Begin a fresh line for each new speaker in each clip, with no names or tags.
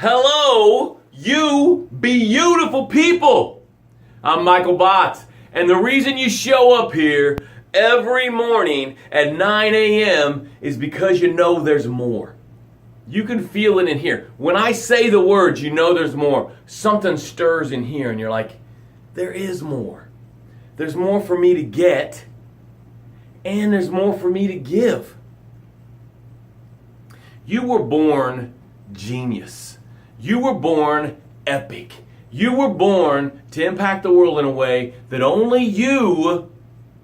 Hello, you beautiful people. I'm Michael Botts, and the reason you show up here every morning at 9 a.m. is because you know there's more. You can feel it in here. When I say the words, you know there's more. Something stirs in here, and you're like, there is more. There's more for me to get, and there's more for me to give. You were born genius. You were born epic. You were born to impact the world in a way that only you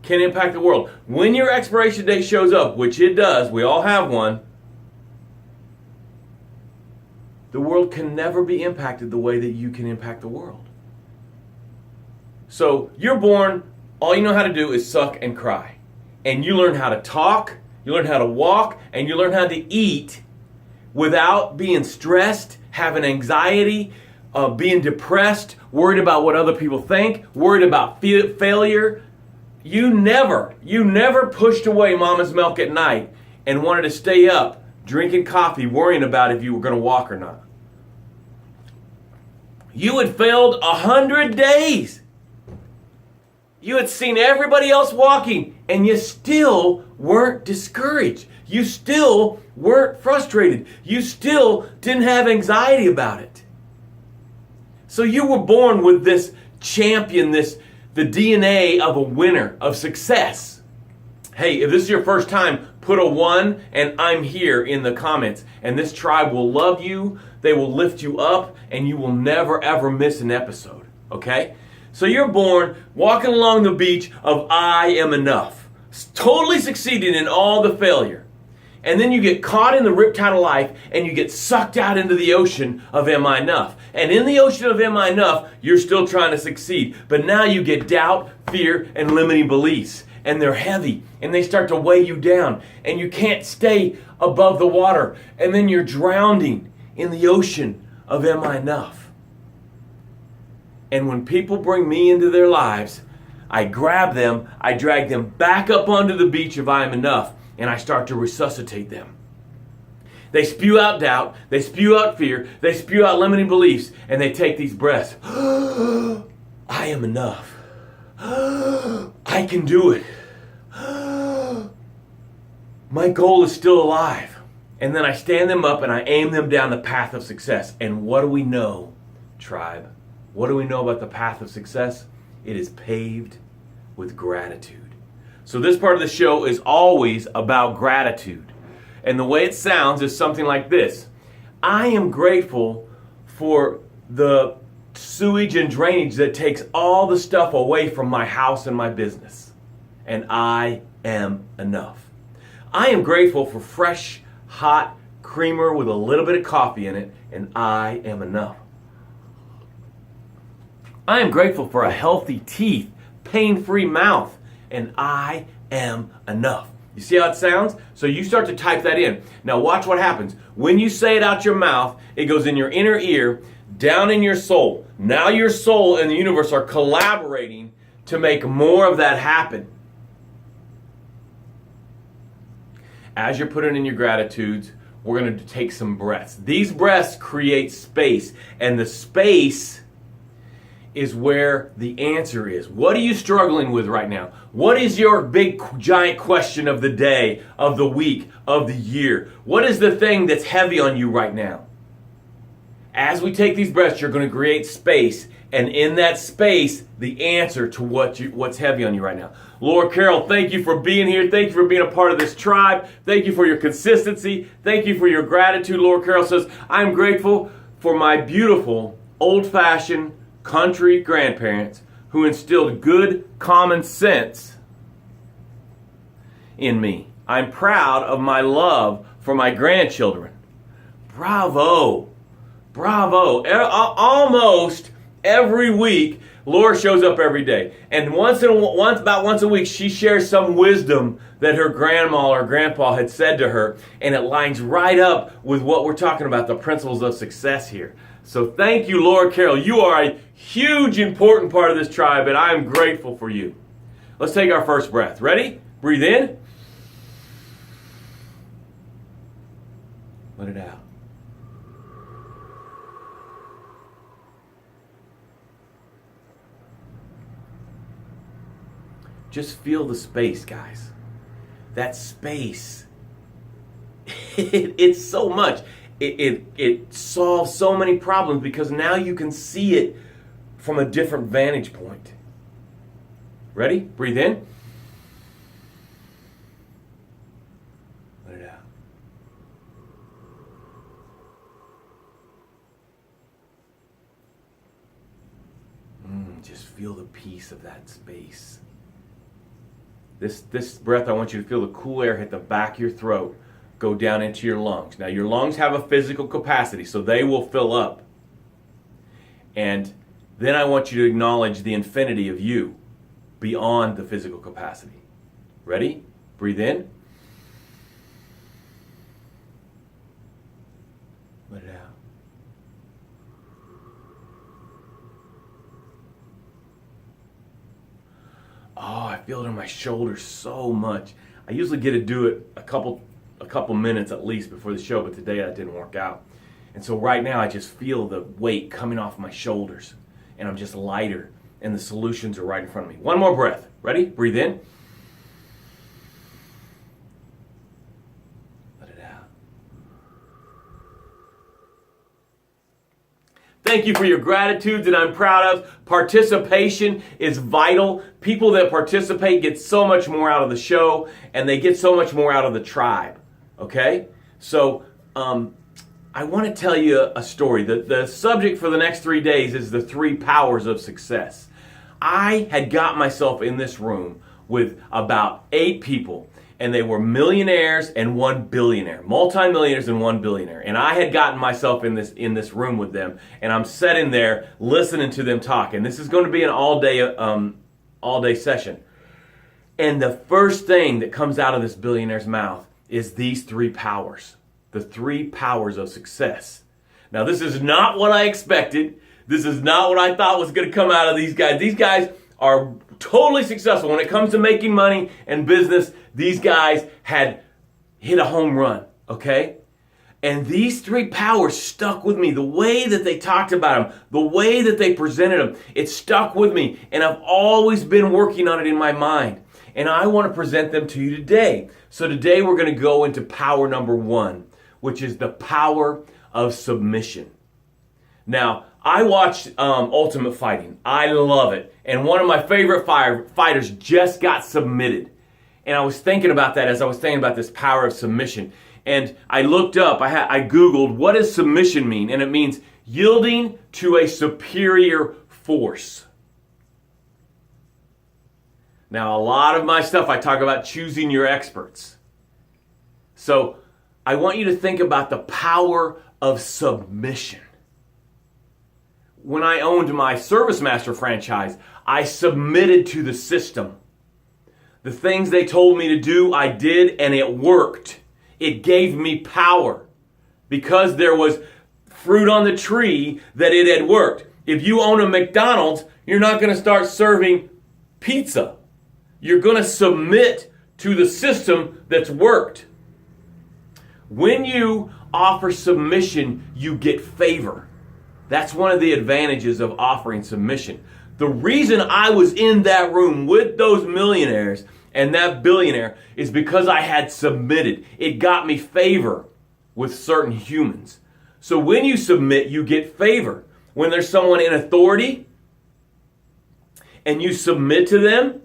can impact the world. When your expiration date shows up, which it does, we all have one, the world can never be impacted the way that you can impact the world. So you're born, all you know how to do is suck and cry. And you learn how to talk, you learn how to walk, and you learn how to eat without being stressed, having anxiety, being depressed, worried about what other people think, worried about failure. You never pushed away mama's milk at night and wanted to stay up drinking coffee, worrying about if you were going to walk or not. You had failed 100 days. You had seen everybody else walking, and you still weren't discouraged. You still weren't frustrated. You still didn't have anxiety about it. So you were born with this champion, the DNA of a winner, of success. Hey, if this is your first time, put a 1 and I'm here in the comments. And this tribe will love you, they will lift you up, and you will never ever miss an episode. Okay? So you're born walking along the beach of I am enough. Totally succeeding in all the failure. And then you get caught in the riptide of life and you get sucked out into the ocean of am I enough. And in the ocean of am I enough, you're still trying to succeed. But now you get doubt, fear, and limiting beliefs. And they're heavy and they start to weigh you down. And you can't stay above the water. And then you're drowning in the ocean of am I enough. And when people bring me into their lives, I grab them, I drag them back up onto the beach of I am enough, and I start to resuscitate them. They spew out doubt, they spew out fear, they spew out limiting beliefs, and they take these breaths. I am enough. I can do it. My goal is still alive. And then I stand them up and I aim them down the path of success. And what do we know, tribe? What do we know about the path of success? It is paved with gratitude. So this part of the show is always about gratitude. And the way it sounds is something like this. I am grateful for the sewage and drainage that takes all the stuff away from my house and my business. And I am enough. I am grateful for fresh, hot creamer with a little bit of coffee in it. And I am enough. I am grateful for a healthy teeth, pain-free mouth, and I am enough. You see how it sounds? So you start to type that in. Now watch what happens. When you say it out your mouth, it goes in your inner ear, down in your soul. Now your soul and the universe are collaborating to make more of that happen. As you're putting in your gratitudes, we're going to take some breaths. These breaths create space, and the space is where the answer is. What are you struggling with right now? What is your big giant question of the day, of the week, of the year? What is the thing that's heavy on you right now? As we take these breaths, you're going to create space, and in that space, the answer to what's heavy on you right now. Laura Carroll, thank you for being here. Thank you for being a part of this tribe. Thank you for your consistency. Thank you for your gratitude. Laura Carroll says, I'm grateful for my beautiful, old-fashioned, country grandparents who instilled good common sense in me. I'm proud of my love for my grandchildren. Bravo. Bravo. Almost every week, Laura shows up every day. And about once a week, she shares some wisdom that her grandma or grandpa had said to her. And it lines right up with what we're talking about, the principles of success here. So thank you, Laura Carroll. You are a huge, important part of this tribe, and I am grateful for you. Let's take our first breath. Ready? Breathe in. Let it out. Just feel the space, guys. That space. It's so much. It solves so many problems because now you can see it from a different vantage point. Ready? Breathe in. Let it out. Just feel the peace of that space. This breath, I want you to feel the cool air hit the back of your throat, go down into your lungs. Now, your lungs have a physical capacity, so they will fill up. And then I want you to acknowledge the infinity of you beyond the physical capacity. Ready? Breathe in. Let it out. Oh, I feel it in my shoulders so much. I usually get to do it a couple minutes at least before the show, but today that didn't work out. And so right now I just feel the weight coming off my shoulders, and I'm just lighter, and the solutions are right in front of me. One more breath. Ready? Breathe in. Let it out. Thank you for your gratitude that I'm proud of. Participation is vital. People that participate get so much more out of the show, and they get so much more out of the tribe. Okay? So, I want to tell you a story. The subject for the next 3 days is the 3 powers of success. I had got myself in this room with about 8 people, and they were millionaires and 1 billionaire, multimillionaires and 1 billionaire. And I had gotten myself in this room with them, and I'm sitting there listening to them talk. And this is going to be an all day session. And the first thing that comes out of this billionaire's mouth is these 3 powers, the 3 powers of success. Now, this is not what I expected. This is not what I thought was going to come out of these guys. These guys are totally successful. When it comes to making money and business, these guys had hit a home run, okay? And these 3 powers stuck with me. The way that they talked about them, the way that they presented them, it stuck with me. And I've always been working on it in my mind. And I want to present them to you today. So today we're going to go into power number 1, which is the power of submission. Now, I watched Ultimate Fighting. I love it. And one of my favorite fighters just got submitted. And I was thinking about that as I was thinking about this power of submission. And I looked up, I Googled, what does submission mean? And it means yielding to a superior force. Now, a lot of my stuff, I talk about choosing your experts. So I want you to think about the power of submission. When I owned my ServiceMaster franchise, I submitted to the system. The things they told me to do, I did, and it worked. It gave me power because there was fruit on the tree that it had worked. If you own a McDonald's, you're not going to start serving pizza. You're going to submit to the system that's worked. When you offer submission, you get favor. That's one of the advantages of offering submission. The reason I was in that room with those millionaires and that billionaire is because I had submitted. It got me favor with certain humans. So when you submit, you get favor. When there's someone in authority and you submit to them,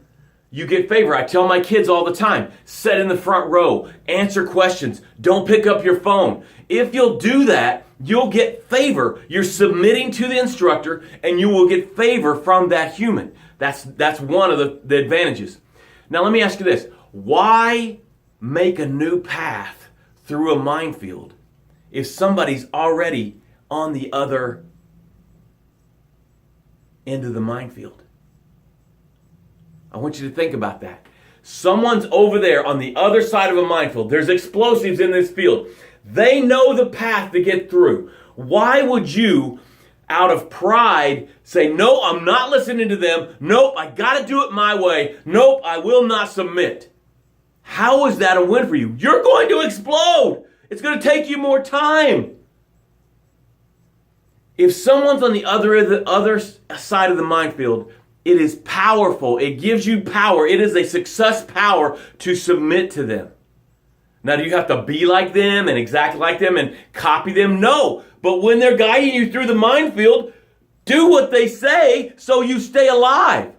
you get favor. I tell my kids all the time, sit in the front row, answer questions, don't pick up your phone. If you'll do that, you'll get favor. You're submitting to the instructor and you will get favor from that human. That's one of the advantages. Now let me ask you this. Why make a new path through a minefield if somebody's already on the other end of the minefield? I want you to think about that. Someone's over there on the other side of a minefield. There's explosives in this field. They know the path to get through. Why would you, out of pride, say, no, I'm not listening to them. Nope, I got to do it my way. Nope, I will not submit. How is that a win for you? You're going to explode. It's going to take you more time. If someone's on the other side of the minefield, It is powerful. It gives you power. It is a success power to submit to them. Now, do you have to be like them and exactly like them and copy them? No. But when they're guiding you through the minefield, do what they say so you stay alive.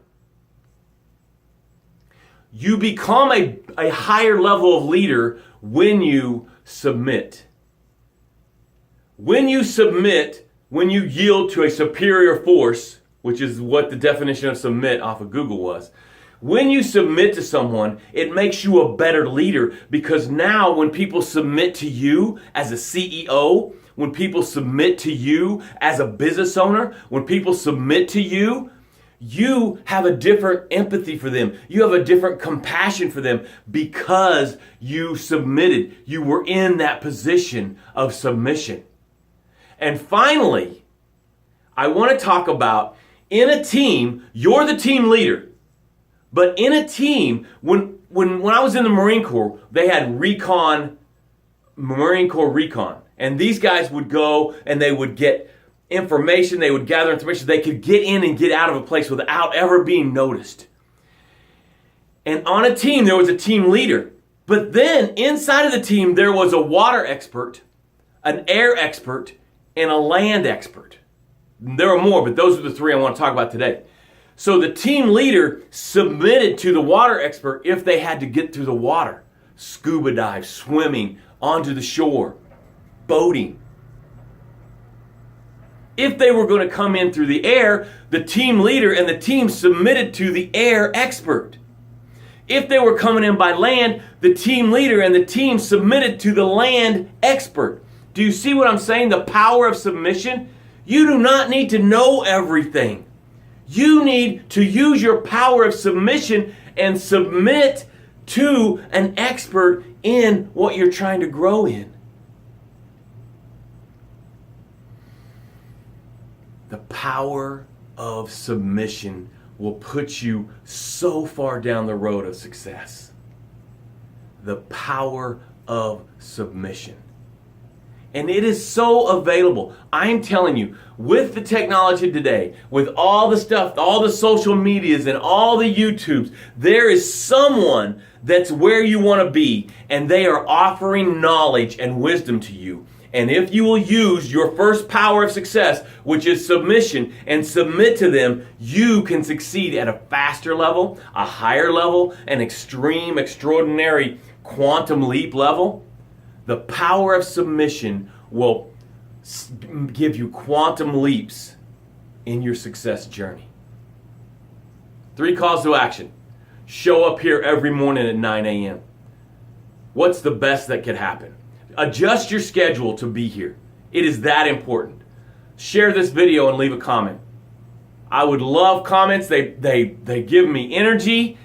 You become a higher level of leader when you submit. When you submit, when you yield to a superior force, which is what the definition of submit off of Google was. When you submit to someone, it makes you a better leader, because now when people submit to you as a CEO, when people submit to you as a business owner, when people submit to you, you have a different empathy for them. You have a different compassion for them because you submitted. You were in that position of submission. And finally, I want to talk4about in a team, you're the team leader. But in a team, when I was in the Marine Corps, they had Marine Corps recon. And these guys would go and they would get information, they would gather information. They could get in and get out of a place without ever being noticed. And on a team, there was a team leader. But then inside of the team, there was a water expert, an air expert, and a land expert. There are more, but those are the 3 I want to talk about today. So the team leader submitted to the water expert if they had to get through the water. Scuba dive, swimming, onto the shore, boating. If they were going to come in through the air, the team leader and the team submitted to the air expert. If they were coming in by land, the team leader and the team submitted to the land expert. Do you see what I'm saying? The power of submission? You do not need to know everything. You need to use your power of submission and submit to an expert in what you're trying to grow in. The power of submission will put you so far down the road of success. The power of submission. And it is so available. I'm telling you, with the technology today, with all the stuff, all the social medias and all the YouTubes, there is someone that's where you want to be, and they are offering knowledge and wisdom to you. And if you will use your first power of success, which is submission, and submit to them, you can succeed at a faster level, a higher level, an extreme, extraordinary quantum leap level. The power of submission will give you quantum leaps in your success journey. 3 calls to action. Show up here every morning at 9 a.m. What's the best that could happen? Adjust your schedule to be here. It is that important. Share this video and leave a comment. I would love comments. They give me energy.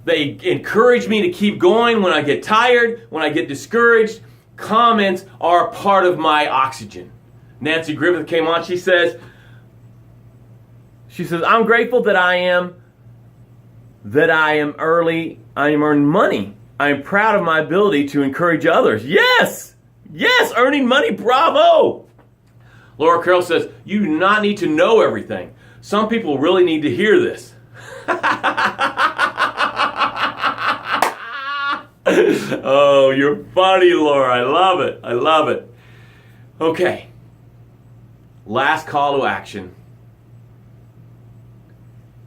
They encourage me to keep going when I get tired, when I get discouraged. Comments are a part of my oxygen. Nancy Griffith came on. She says, I'm grateful that I am earning money. I am proud of my ability to encourage others. Yes, earning money, bravo. Laura Carroll says, you do not need to know everything. Some people really need to hear this. Oh, you're funny, Laura. I love it. Okay. Last call to action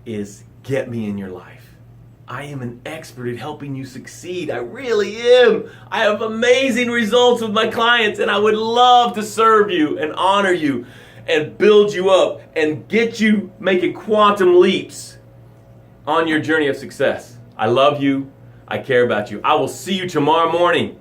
is get me in your life. I am an expert at helping you succeed. I really am. I have amazing results with my clients, and I would love to serve you and honor you and build you up and get you making quantum leaps on your journey of success. I love you. I care about you. I will see you tomorrow morning